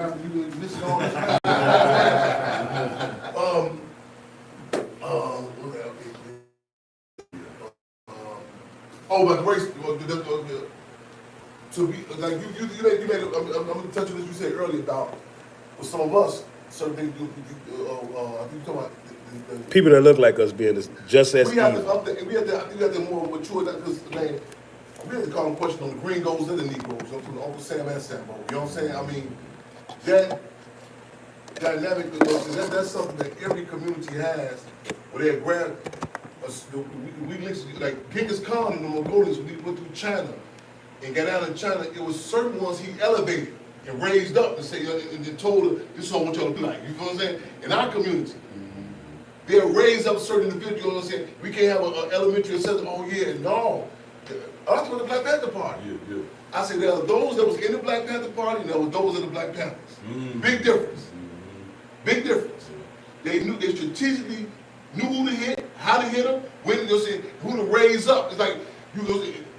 You listen all this. But the race, to be like you made. I'm gonna touch on this you said earlier about with some of us. Certain things. I think you talking about People that look like us being just as we have evil. to up the, we have to. I think we have to more mature because man, we have to call them question on the gringos and the Negroes. You know, from Uncle Sam and Sambo. You know what I'm saying? I mean, that dynamic. That's something that every community has. Where they grab. We listen, like Genghis Khan and the Mongolians, when he went through China and got out of China, it was certain ones he elevated and raised up and say, and then told her, this is what I want y'all to be like. You know what I'm saying? In our community, they'll raise up certain individuals, you know what I'm saying? We can't have an elementary assessment, oh yeah, no. That's what the Black Panther Party. Yeah. I said there are those that was in the Black Panther Party and there were those in the Black Panthers. Big difference. Big difference. They strategically knew who to hit, how to hit them, when to say who to raise up. It's like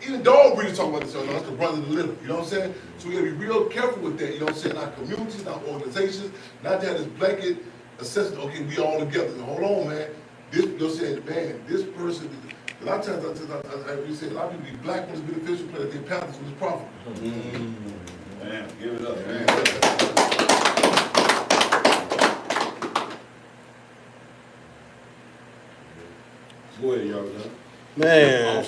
even dog breeders talk about this. Oh, no, that's the brother of the litter. You know what I'm saying? So we gotta be real careful with that. You know what I'm saying? Our communities, our organizations, not to have this blanket assessment. Okay, we all together. Hold on, man. This, you know what I'm saying? Man, this person. A lot of times, we say a lot of people, the black ones beneficial players, their Panthers was profitable. Man, give it up, man. Go ahead, y'all. Man,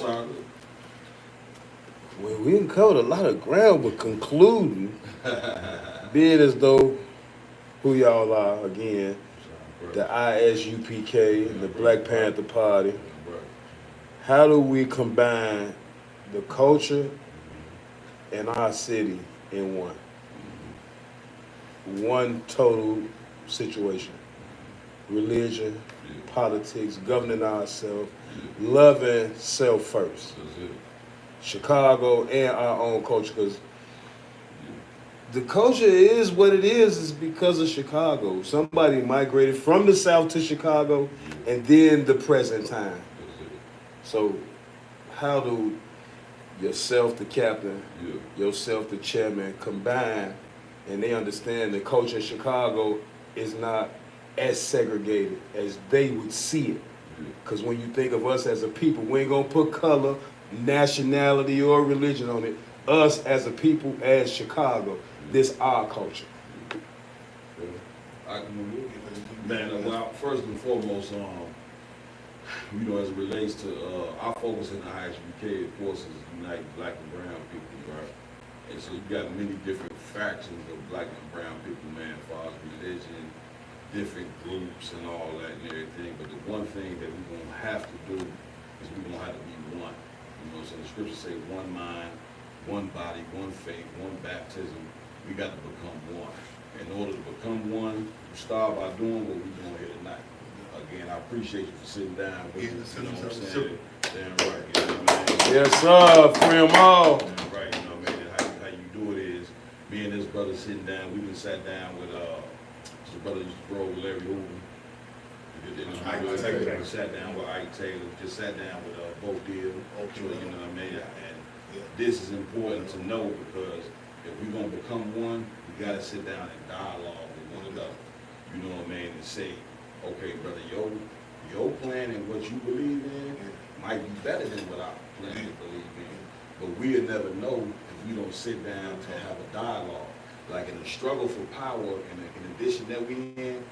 well, we done covered a lot of ground, but concluding, being as though who y'all are again, the ISUPK and the Black Panther Party, how do we combine the culture and our city in one total situation? Religion, politics, governing ourselves, loving self first. Chicago and our own culture, because the culture is what it is because of Chicago. Somebody migrated from the South to Chicago and then the present time. So how do yourself, the captain, yourself, the chairman, combine and they understand the culture in Chicago is not as segregated as they would see it? Because when you think of us as a people, we ain't gonna put color, nationality, or religion on it. Us as a people, as Chicago, this our culture. Man, well, first and foremost, as it relates to our focus in the ISUPK, of course, is unite black and brown people, right? And so you got many different factions of black and brown people, man, as far as religion, different groups and all that and everything. But the one thing that we're gonna have to do is we're gonna have to be one. You know, so the scriptures say one mind, one body, one faith, one baptism. We got to become one. In order to become one, we start by doing what we're doing here tonight. Again, I appreciate you for sitting down with me. You know what I'm saying? Damn right, you know what I mean? Yes, sir, free 'em all. Damn right, you know what I mean? How you do it is, me and this brother sitting down, we been sat down with, the brother used to grow with Larry Hoover. Ike Taylor. We sat down with Ike Taylor, just sat down with Bo Deal, you know what I mean? And this is important to know because if we're gonna become one, we gotta sit down and dialogue with one another. You know what I mean? And say, okay, brother, your plan and what you believe in might be better than what I plan to believe in. But we'll never know if we don't sit down to have a dialogue. Like in the struggle for power and in addition that we in,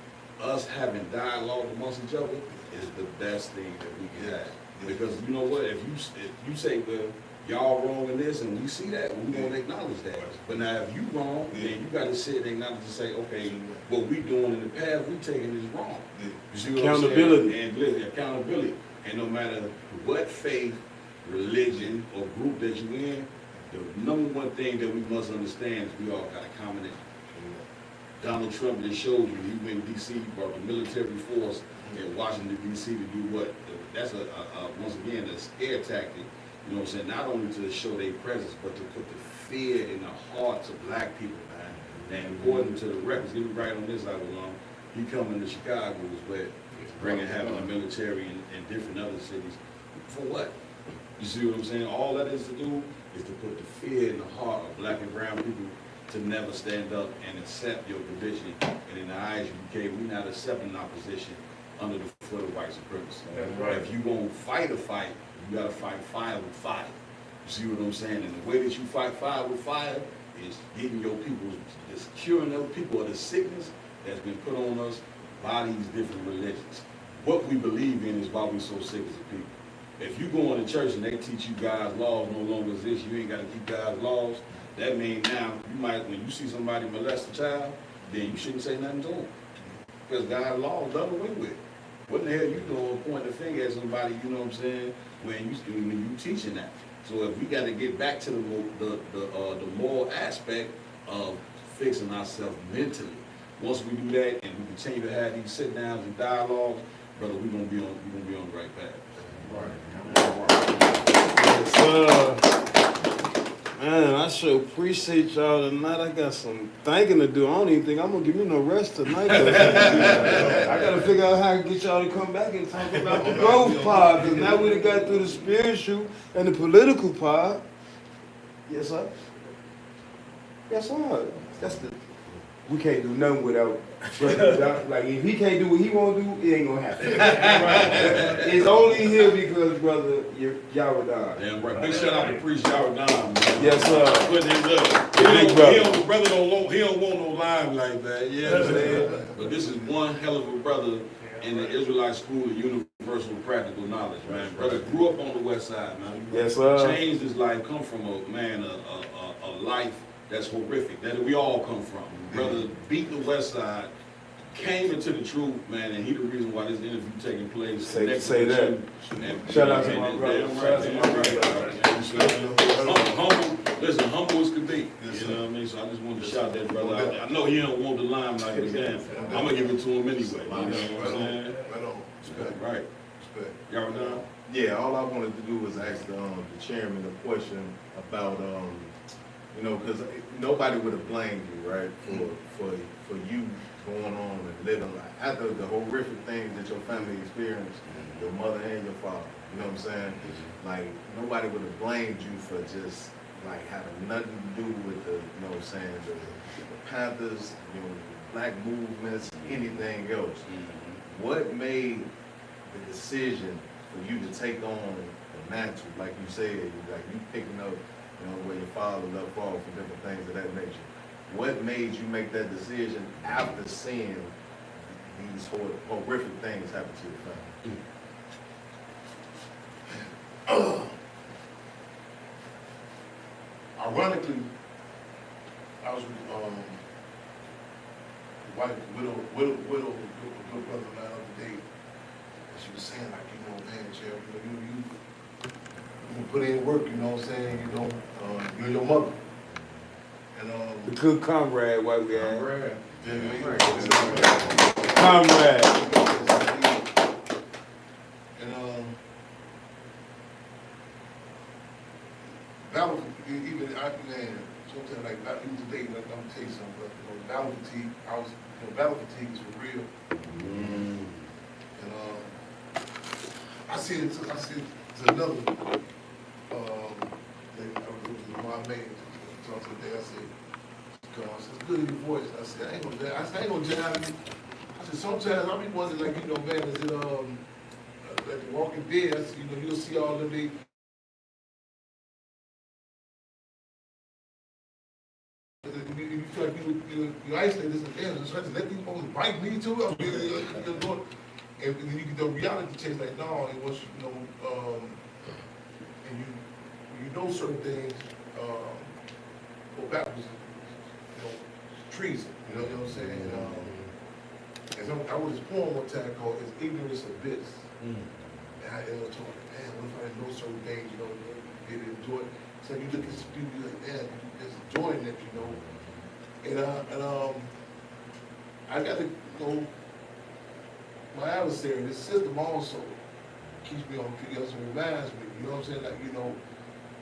us having dialogue amongst each other is the best thing that we can have. Because you know what, if you say, well, y'all wrong in this and we see that, we gonna acknowledge that. But now if you wrong, then you gotta sit and acknowledge and say, okay, what we doing in the past, we taking is wrong. You see what Accountability. I'm saying? And listen, accountability. And no matter what faith, religion, or group that you in, the number one thing that we must understand is we all got a common enemy. Donald Trump just showed you he went to D.C., brought the military force in Washington, D.C. to do what? That's once again, a scare tactic. You know what I'm saying? Not only to show their presence, but to put the fear in the hearts of black people, man. And according to the records, get me right on this, he coming to Chicago was where having the military in different other cities. For what? You see what I'm saying? All that is to do is to put the fear in the heart of black and brown people to never stand up and accept your position. And in the eyes of UK, we're not accepting our position under the foot of white supremacy. That's right. If you gonna fight a fight, you gotta fight fire with fire. You see what I'm saying? And the way that you fight fire with fire is getting your people, is curing other people of the sickness that's been put on us by these different religions. What we believe in is why we're so sick as a people. If you go into church and they teach you God's laws no longer exist, you ain't got to keep God's laws, that means now you might, when you see somebody molest a child, then you shouldn't say nothing to them. Because God's law is done away with. What the hell you doing pointing the finger at somebody, you know what I'm saying, when you teaching that? So if we got to get back to the moral aspect of fixing ourselves mentally. Once we do that and we continue to have these sit downs and dialogues, brother, we're gonna be on the right path. Man, I sure appreciate y'all tonight. I got some thinking to do. I don't even think I'm gonna give me no rest tonight. I gotta figure out how to get y'all to come back and talk about the growth part. Because now we done got through the spiritual and the political part. Yes, sir. Yes, sir. That's the. We can't do nothing without. Like if he can't do what he won't do, it ain't gonna happen. It's only here because brother Yawadon. Damn right. Big shout out to Priest Yawadon, man. Yes, sir. But then look, he don't want no line like that. Yeah, you know what I'm saying? But this is one hell of a brother in the Israelite School of Universal Practical Knowledge, man. Brother grew up on the west side, man. Yes, sir. Changed his life, come from a life that's horrific, that we all come from. Brother beat the west side, came into the truth, man, and he the reason why this interview taking place. Say that. Shout out to my brother. Humble as could be. You know what I mean? So I just wanted to shout that brother out. I know he don't want the limelight, but damn, I'm gonna give it to him anyway. You know what I'm saying? Right. Y'all done? Yeah, all I wanted to do was ask the chairman a question about you know, because nobody would have blamed you, right, for you going on and living like after the horrific things that your family experienced, your mother and your father. You know what I'm saying? Like nobody would have blamed you for just like having nothing to do with the, you know what I'm saying, the Panthers, you know, black movements, anything else. What made the decision for you to take on the mantle, like you said, like you picking up, you know, where your father left off and different things of that nature? What made you make that decision after seeing these horrific things happen to your family? Ironically, I was with the wife, widow, good brother of mine the other day, and she was saying like, you know, man, Chair, you put in work, you know what I'm saying, you know, you and your mother. And The good comrade, white we at. Comrade. Comrade. And battle, even man, sometimes like even today, like, I'm gonna tell you something, but you know, battle fatigue, battle fatigue is for real. And I see it to another my man talked today. I said, "It's good in your voice." I said, I ain't gonna jab you. I said, sometimes I be wondering, like, you know, man, is it like The Walking Dead? I said, you know, you'll see all of the you feel like you isolate this and that, so I just let these folks bite me too. I mean, and then you get the reality check, like, no, and once you know, and you know certain things, go backwards, you know, treason, you know what I'm saying? And I wrote this poem one time called "Is Ignorance Abyss?" And I was talking, man, what if I didn't know certain things, you know, didn't enjoy it? So you look at some people, you're like, man, you're just enjoying it, you know. And I got to, you know, my adversary, this system also keeps me on, also reminds me, you know what I'm saying? Like, you know,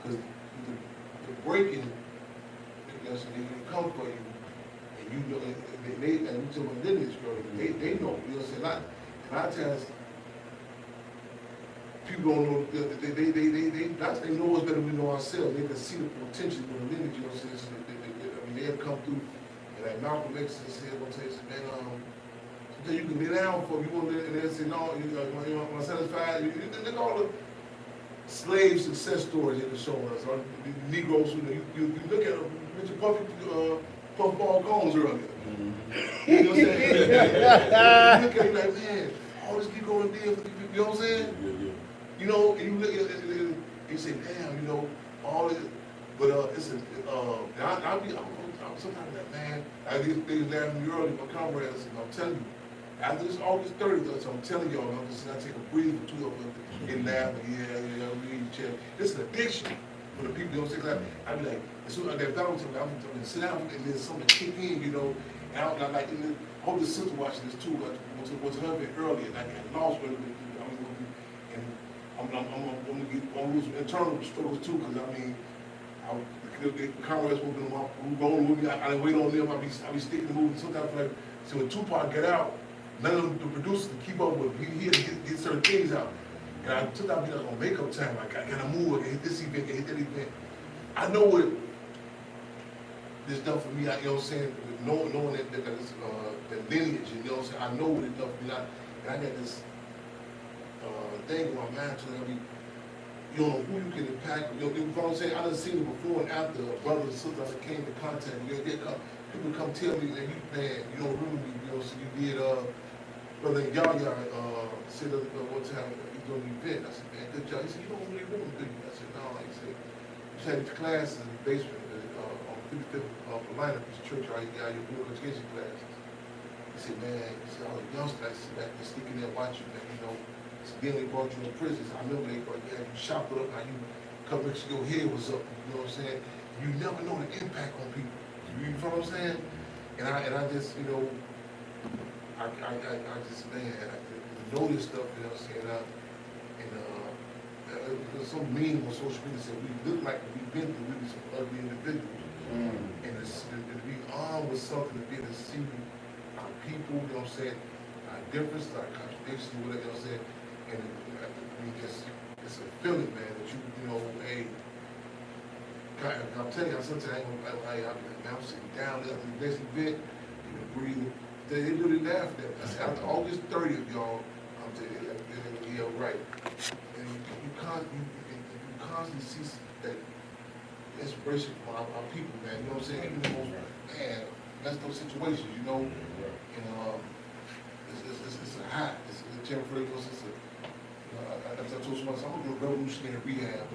because the breaking, you know, so they come for you, and you know, and we talk about lineage, they know, you know what I'm saying? A lot of times, people don't know, they know us better than we know ourselves. They can see the potential in the lineage, you know what I'm saying? So mean, they'll come through, and like Malcolm X said one time, he said, man, sometimes you can lay down for, you want to, and they'll say, no, you know, I'm satisfied. Look at all the slave success stories in the show us, or the Negroes, you look at them, Mr. Puffball Combs earlier. You know what I'm saying? You look at it like, man, all this keep going there, you know what I'm saying? You know, and you look at it, and you say, damn, you know, all this, but it's a, I'm sometimes like, man, I did things laughing at me earlier, my comrades, and I'm telling you, after this August 30th, I'm telling y'all, I'm just gonna take a breather or two of them, get laughing, yeah, read each other. It's an addiction for the people, you know what I'm saying? I be like, as soon as that balance, I'm gonna sit down and then something kick in, you know, and I'm like, and I hope the sister watching this too, was her bit earlier, and I got lost with it, and I'm gonna lose internal struggles too, because I mean, the comrades who going with me, I wait on them, I be sticking the movie, sometimes like, so when Tupac get out, none of the producers can keep up with him. He had to get certain things out. And I took out on makeup time, like I gotta move, I hit this event, I hit that event. I know what this done for me, you know what I'm saying, knowing that it's that lineage, you know what I'm saying, I know what it done for me, and I got this thing in my mind, so I mean, you don't know who you can impact, you know what I'm saying, I done seen it before and after, brothers and sisters that came to contact me, people come tell me that you don't remember me, you know, so you did, Brother Yaya said one time, he's doing an event, I said, man, good job. He said, you don't really remember, do you? I said, no, he said, you had these classes in the basement on 55th line of this church, right? You got your political education classes. He said, man, he said, all the youngsters, I said, back there sneaking there watching, man, you know. So then they brought you in prison. I remember they brought you, you chopped it up, how you come make sure your head was up, you know what I'm saying? You never know the impact on people. You know what I'm saying? And I just, you know, I just, man, I know this stuff, you know what I'm saying? There's so mean on social media, said we look like we've been through with some ugly individuals. And to be armed with something, to be able to see our people, you know what I'm saying? Our differences, our contradictions, whatever, you know what I'm saying? And I mean, it's a feeling, man, that you know, hey, I'm telling you, sometimes I'm sitting down after the next event, you know, breathing. They really laughed at me. I said, after August 30th, y'all, I'm telling you, yeah, right. And you constantly see that inspiration from our people, man. You know what I'm saying? Even the most, man, that's those situations, you know. And it's a high. It's a temporary. It's a. I told someone, I'm gonna do a revolutionary rehab.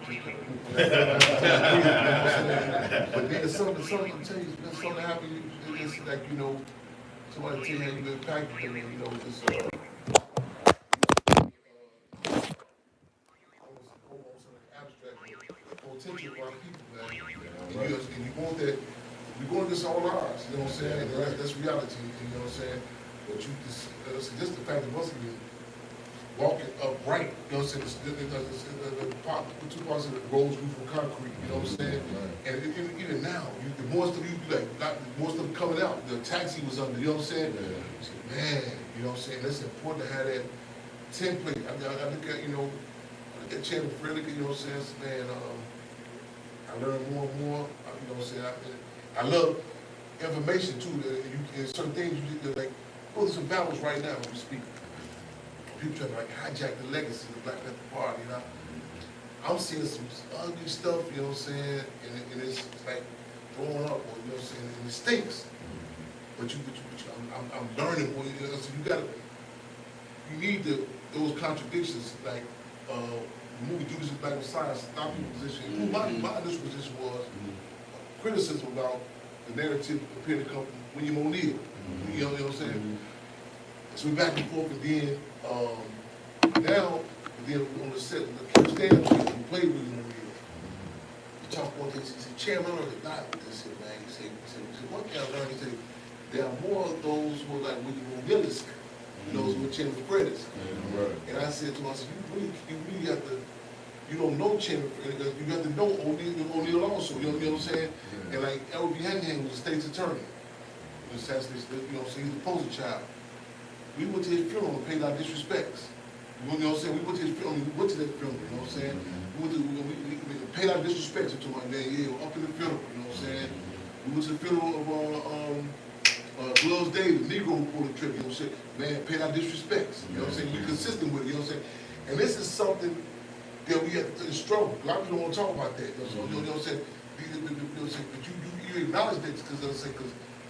But then something I'm telling you, something happened. It's like, you know, somebody tell you how you impacted them, you know, just almost an abstract potential for our people, man. And you want that, we want this all ours, you know what I'm saying? And that's reality, you know what I'm saying? But you just the fact of us being walking upright, you know what I'm saying? The two parts of the roads grew from concrete, you know what I'm saying? And even now, the more stuff the more stuff coming out, the taxi was under, you know what I'm saying? Man, you know what I'm saying? That's important to have that template. I look at, you know, I look at Channel Frederick, you know what I'm saying? Man, I learn more and more, you know what I'm saying? I love information too, and certain things you like, go through some battles right now when we speak. People trying to like hijack the legacy of the Black Panther Party, you know? I'm seeing some ugly stuff, you know what I'm saying? And it's like throwing up, or, you know what I'm saying? And it stinks. But I'm learning, you know, so you need those contradictions, like the movie Judas and Black Messiah, stop your position. My initial position was criticism about the narrative appeared to come from William O'Neill. You know what I'm saying? So we back and forth, and then now, on the set, the stand we played with him. He talked one thing, he said, Chairman, I learned a lot with this here, man. He said, one thing I learned, he said, there are more of those who are like William O'Neill, those who are Chairman Fred. And I said to him, I said, you really have to, you don't know Chairman Fred, because you have to know O'Neill also, you know what I'm saying? And like L.B. Hannigan was the state's attorney. You know, so he's the poster child. We went to his funeral and paid our disrespects. You know what I'm saying? We went to his funeral, we went to that funeral, you know what I'm saying? We paid our disrespects to my man, yeah, up in the funeral, you know what I'm saying? We went to the funeral of Gloves Davis, Negro who pulled a trip, you know what I'm saying? Man, paid our disrespects, you know what I'm saying? We consistent with it, you know what I'm saying? And this is something that we have to struggle. A lot of people don't want to talk about that, you know what I'm saying? But you acknowledge that because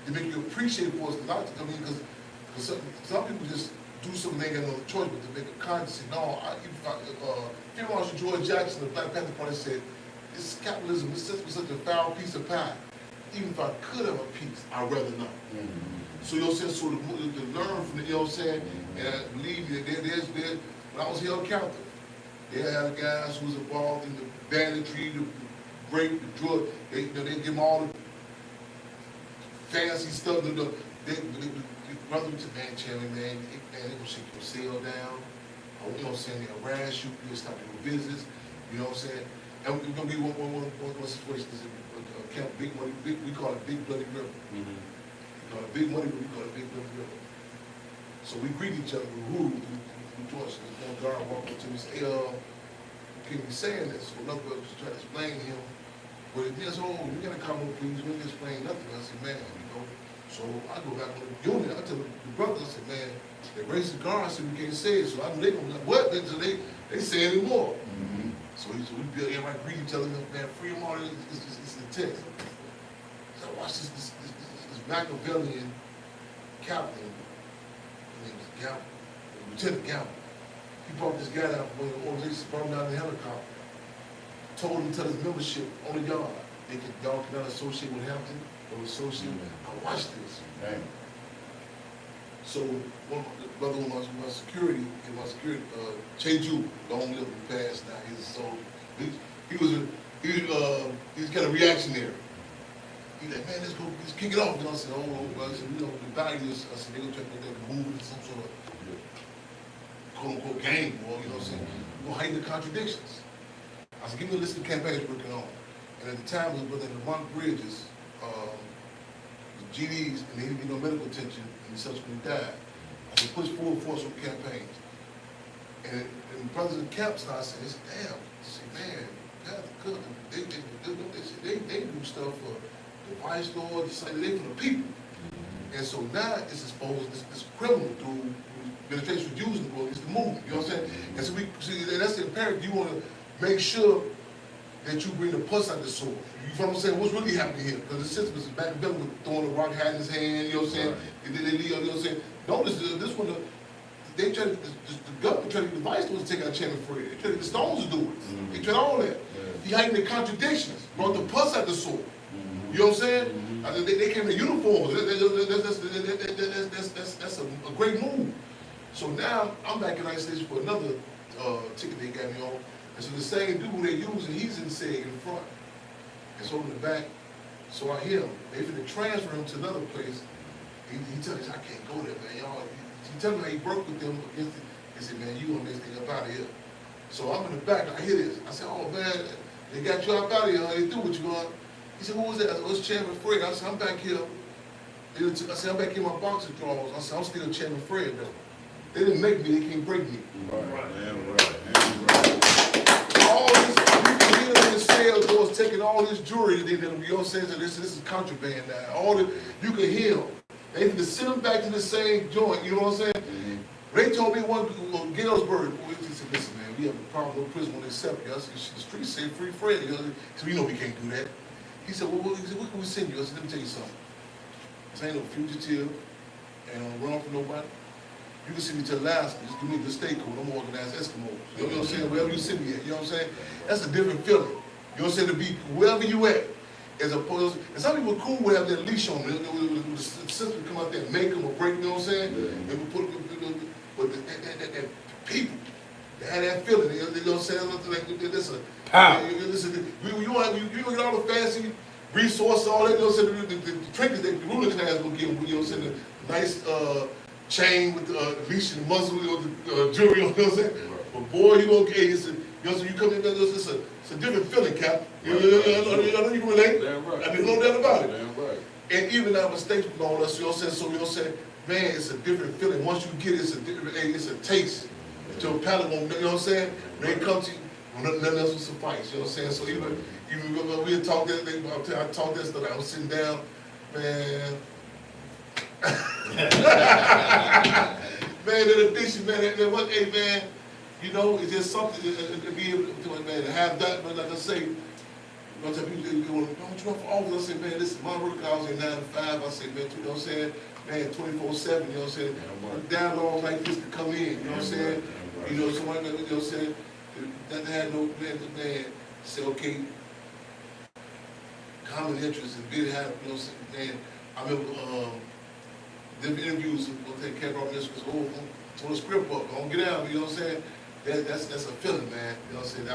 they make you appreciate for us. Because some people just do something they ain't got no choice but to make a conscious. No, Field Marshal George Jackson, the Black Panther Party, said, "This is capitalism. This system is such a foul piece of pie. Even if I could have a piece, I'd rather not." So you know what I'm saying? So to learn from the, you know what I'm saying? And I believe me, when I was held captive, they had guys who was involved in the banditry, the rape, the drug. They give them all the fancy stuff. They brother to man, chairman, man, they gonna shake your cell down. You know what I'm saying? They harass you. You'll stop your visits. You know what I'm saying? And we're gonna be one situation. Camp Big Money, we call it Big Bloody River. We call it Big Money, but we call it Big Bloody River. So we greet each other with who join us. One guard walked up to me and said, "Hey, can you saying this?" So another guy was trying to explain to him. But if there's you gotta come on, please. We didn't explain nothing. I said, "Man, you know." So I go back to the unit. I tell the brother, I said, "Man, they raised the guard. I said we can't say it." So I knew they gonna what? So they say it anymore. So we built everybody greet each other. Man, free them all. It's the text. So I watched this Machiavellian captain. His name was Gamble, Lieutenant Gamble. He brought this guy down from one of the organizations, brought him down in the helicopter. Told him to tell his membership on the yard. Y'all cannot associate with Hampton or associate. I watched this. So one of the brother on my security, Cheju, long live and passed now. He's a soldier. He was kind of reactionary. He's like, "Man, let's kick it off." You know, I said, I said, "You know, the values." I said, "They're gonna try to move into some sort of quote unquote gang war." You know what I'm saying? We're gonna heighten the contradictions. I said, "Give me a list of the campaigns we're working on." And at the time, it was Brother Lamont Bridges, the GDs, and they didn't get no medical attention, and he subsequently died. I said, "Push forward for some campaigns." And President Kemp started saying, "Damn," I said, "Man, that's good. They do stuff for the vice lords, they for the people." And so now it's exposed, this criminal through administration using the it's the movement, you know what I'm saying? And so that's the imperative. You want to make sure that you bring the puss out the sword. You know what I'm saying? What's really happening here? Because the system is back then with throwing a rock hat in his hand, you know what I'm saying? You know what I'm saying? Notice this one, they try to, the government tried to get the vice lords to take out Chairman Fred. They tried to get the Stones to do it. They tried all that. He heightened the contradictions, brought the puss out the sword. You know what I'm saying? They came in uniforms. That's a great move. So now I'm back in the United States for another ticket they got me on. And so the same dude they're using, he's in SEG in the front. And so in the back, so I hear him. They finna transfer him to another place. He tells me, "I can't go there, man. Y'all." He tells me how he broke with them against it. He said, "Man, you gonna make this thing up out of here." So I'm in the back, I hear this. I said, "Oh man, they got you up out of here, they threw what you on." He said, "Who was that?" I said, "It's Chairman Fred." I said, "I'm back here." I said, "I'm back here in my boxer drawers." I said, "I'm still Chairman Fred though. They didn't make me, they can't break me." All this, you can hear in the sales doors taking all this jewelry, you know what I'm saying? So this is contraband now. You can hear them. They need to send them back to the same joint, you know what I'm saying? They told me one, Galesburg, he said, "Listen man, we have a problem with prison when they separate us. The streets say free Fred." So we know we can't do that. He said, "Well, what can we send you?" I said, "Let me tell you something. This ain't no fugitive, and I don't run from nobody. You can send me to Alaska, just give me the state code, I'm organized Eskimos. You know what I'm saying? Wherever you send me at, you know what I'm saying? That's a different feeling. You know what I'm saying? To be wherever you at, as opposed, and some people cool will have their leash on them. The system come out there and make them or break, you know what I'm saying? And we put, but that people, they had that feeling, you know what I'm saying? You don't get all the fancy resources, all that, you know what I'm saying? The trinkets that the ruling class will give them, you know what I'm saying? The nice, chain with the leash and muzzle, you know, the jewelry, you know what I'm saying? But boy, you okay? You know, so you come in there, it's a different feeling, Cap. I know you can relate. Damn right. I mean, no doubt about it. Damn right. And even our mistakes with all us, you know what I'm saying? So you know what I'm saying? Man, it's a different feeling. Once you get it, it's a taste. It's your palate, you know what I'm saying? When it comes to Nothing else will suffice, you know what I'm saying? So even we talk that, I talk this stuff, I'm sitting down, man. Man, in addition, man, that one, hey, man, you know, it's just something to be able to, man, to have that, but like I say, you know, people, they want, don't you run for office? I say, man, this is my work hours at 9 to 5. I say, man, you know what I'm saying? Man, 24/7, you know what I'm saying? Dialogues like this to come in, you know what I'm saying? You know, somebody, you know what I'm saying? That had no man say, okay, common interest and bid have, you know what I'm saying? Man, I remember them interviews, we'll take care of this because on the script book, don't get out, you know what I'm saying? That's a feeling, man. You know what I'm saying? I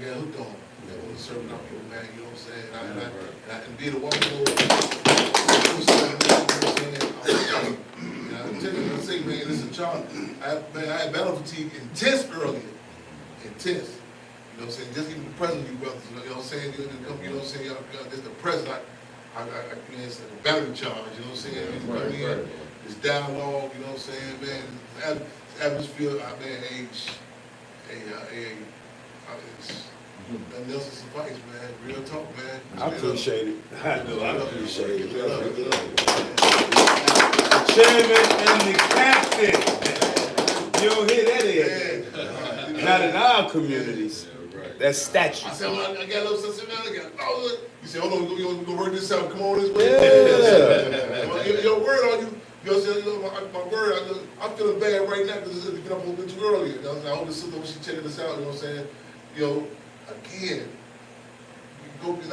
get hooked on. You know, serving our people, man. You know what I'm saying? And I can be the one who I'm telling you, I say, man, listen, Charlie, I had battle fatigue intense earlier. Intense. You know what I'm saying? Just even the president, you brothers, you know what I'm saying? You know what I'm saying? Just the president, it's like a battery charge, you know what I'm saying? Come in, this dialogue, you know what I'm saying, man? Atmosphere, man, nothing else will suffice, man. Real talk, man. I appreciate it. I know, I appreciate it. Good luck. The chairman and the captain. You don't hear that here. Not in our communities. That's statue. I said, well, I got a little sense of you say, hold on, you gonna work this out, come on this way. Yeah. Your word on you. You know what I'm saying? My word, I'm feeling bad right now because it's up a little bit too early. You know, I hope this sister when she checking this out, you know what I'm saying? You know, again, you go in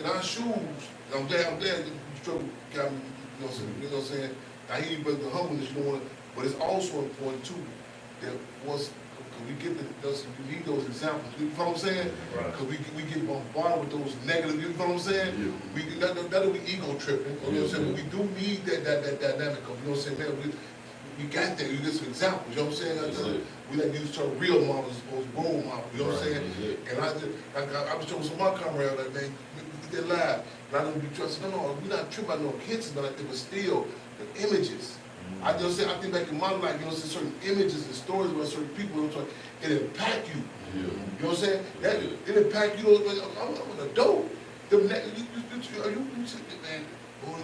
our shoes, I'm glad you struggle, got me, you know what I'm saying? I hear you about the humbleness, you don't want to, but it's also important too, that once we get we need those examples, you know what I'm saying? Because we get bombarded with those negative, you know what I'm saying? That'll be ego tripping, you know what I'm saying? But we do need that dynamic of, you know what I'm saying? Man, we got that, you get some examples, you know what I'm saying? We like to use term real models as opposed to role models, you know what I'm saying? And I was talking to my comrade, like, man, we get that live. And I don't be trusting, no, we're not tripping about no kids, but it was still the images. I just say, I think back in my life, you know, certain images and stories about certain people, you know, it impact you. You know what I'm saying? It impact you. I'm an adult. Man,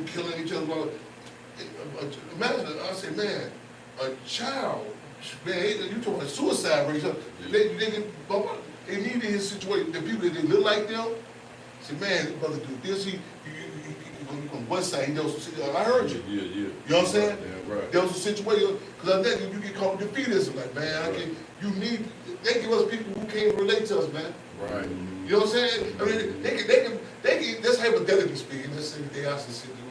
killing each other. Imagine, I say, man, a child, man, you talking about suicide rate. They needed his situation. The people that they look like them, say, man, this brother do this. He on one side, he does. I heard you. You know what I'm saying? Yeah, right. There was a situation because I think you get called defeatism. Like, man, they give us people who can't relate to us, man. Right. You know what I'm saying? I mean, they can. That's hypothetically speaking. Let's say they actually sit there.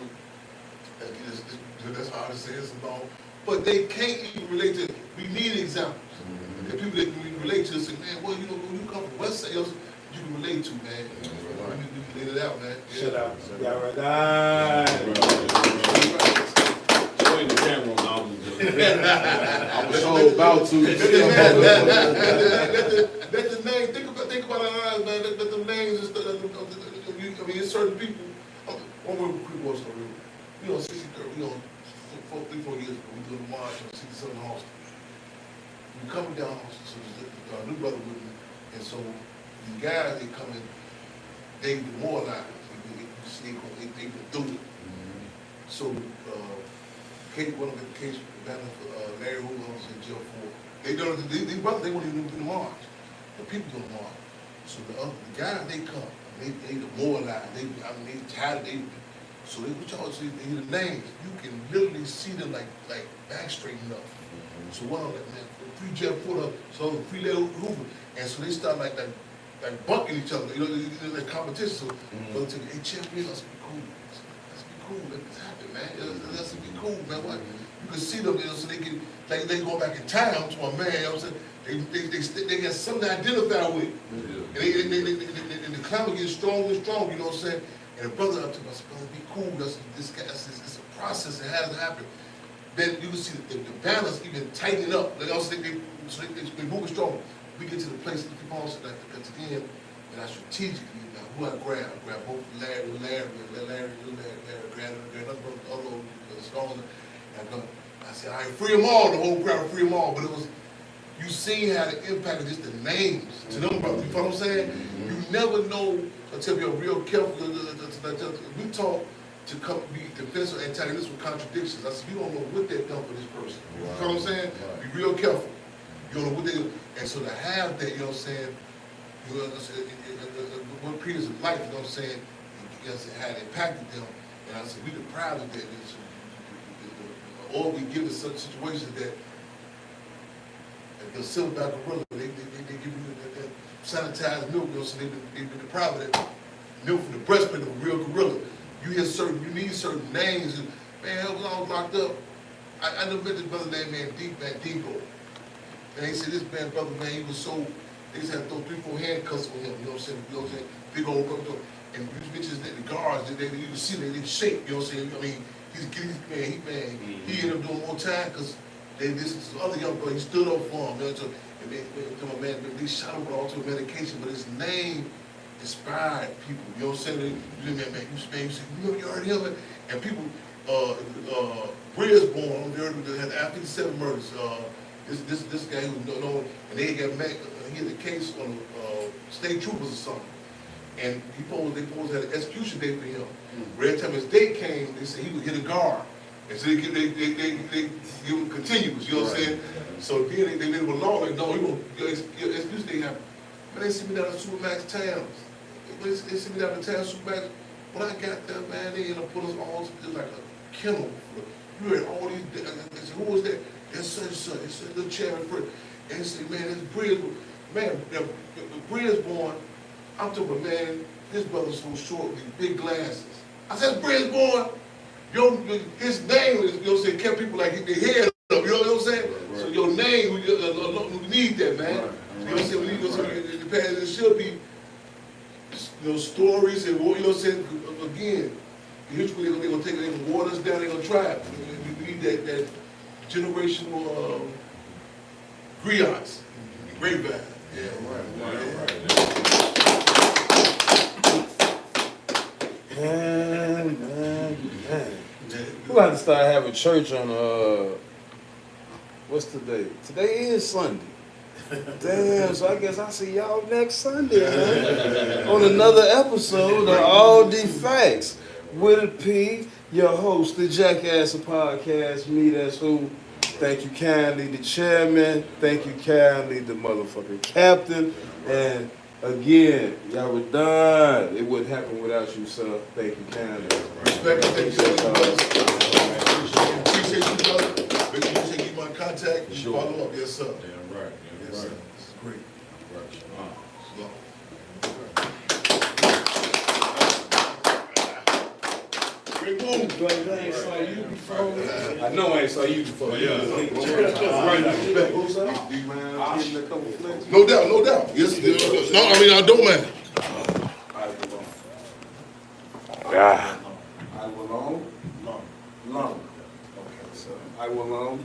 That's hard to say. It's long, but they can't even relate to. We need examples. The people that can relate to us, say, man, well, you know, when you come from West Side, you can relate to, man. You can let it out, man. Shut up. Y'all right. Showing the camera on. I was so about to. Let the name, think about our eyes, man. Let the names and stuff. I mean, it's certain people. One more quick war story. You know, 63, you know, 4 years ago, we did a march on 67 Austin. We coming down Austin, so there's a new brother with me, and so the guys, they come in, they demoralized. They can do it. So, one of the case, Larry Hoover was in jail for. These brothers, they wouldn't even do the march. The people do the march. So the guys, they come, they demoralized. They tired. So they would y'all see the names. You can literally see them like back straightening up. So one of them, man, free Jeff Fuller, so free Larry Hoover, and so they start like bucking each other. You know, like competition. So brother tell me, hey, Jeff, let's be cool. Let's be cool. Let's happen, man. Let's be cool, man. What? You can see them, you know, so they can, like they go back in time to a man. You know what I'm saying? They got something to identify with. And the climate gets stronger and stronger. You know what I'm saying? And the brother up to us, brother, be cool. It's a process. It has to happen. Then you can see the balance even tightening up. Like also they moving stronger. We get to the place that people also like to the end, and I strategically who I grab both Larry, grab another brother, other songs, and I said, all right, free them all. The whole crowd, free them all. But it was, you see how the impact of just the names to them brothers. You know what I'm saying? You never know until you're real careful. We talk to come be defensive antagonists with contradictions. I said, you don't know what they've done for this person. You know what I'm saying? Be real careful. You don't know what they do. And so to have that, you know what I'm saying, you know, what periods of life, you know what I'm saying, had impacted them. And I said, we deprived of that. Or we give it such situations that the silverback gorilla, they give you that sanitized milk, you know, so they've been deprived of that milk from the breastplate of a real gorilla. You hear you need certain names. And, man, I was all locked up. I never met this brother named Dingo. And they said this man, brother, man, he was so, they just had to throw 3-4 handcuffs on him, you know what I'm saying? You know what I'm saying? Big old brother. And these bitches, the guards, you can see they shake, you know what I'm saying? I mean, he ended up doing more time because this other young boy, he stood up for him, you know, they shot him with all to medication, but his name inspired people, you know what I'm saying? You know, you heard him, and people, Brisbane, they had the I-57 murders, this guy who was known, and they got mad, he had a case on state troopers or something, and they supposed to have an execution date for him. Every time his date came, they said he would hit a guard. And so they give him continuous, you know what I'm saying? So then they made him a law, like, no, your excuse date happened. Man, they sent me down to Supermax Towns. They sent me down to town Supermax. When I got there, man, they ended up putting us all, it was like a kennel. You heard all these, they said, who was that? That's such. They said, the chairman, and they said, man, that's Brisbane. Man, Brisbane, I'm talking about, man, this brother's so short with these big glasses. I said, Brisbane, his name is, you know what I'm saying, kept people like their head up, you know what I'm saying? Right. So your name, we need that, man. Right. You know what I'm saying? We need there should be, you know, stories and, you know what I'm saying, again, usually they're going to take it, they're going to water us down, they're going to try it. We need that generational griots, grapevine. Yeah, right. Man. We got to start having church on, what's today? Today is Sunday. Damn, so I guess I'll see y'all next Sunday, man. On another episode of All the Facts. With P, your host, the Jackass Podcast, me, that's who. Thank you kindly, the chairman. Thank you kindly, the motherfucking captain. And again, y'all were done. It wouldn't happen without you, sir. Thank you kindly. Respect, thank you. Appreciate you, brother. Make sure you keep my contact and follow up. Yes, sir. Damn right. Yes, sir. This is great. Right. Shalom. Great move. I ain't saw you before. I know I ain't saw you before. Yeah. No doubt, no doubt. Yes, no, I mean, I don't mind. Yeah. I will long. Okay, so I will long.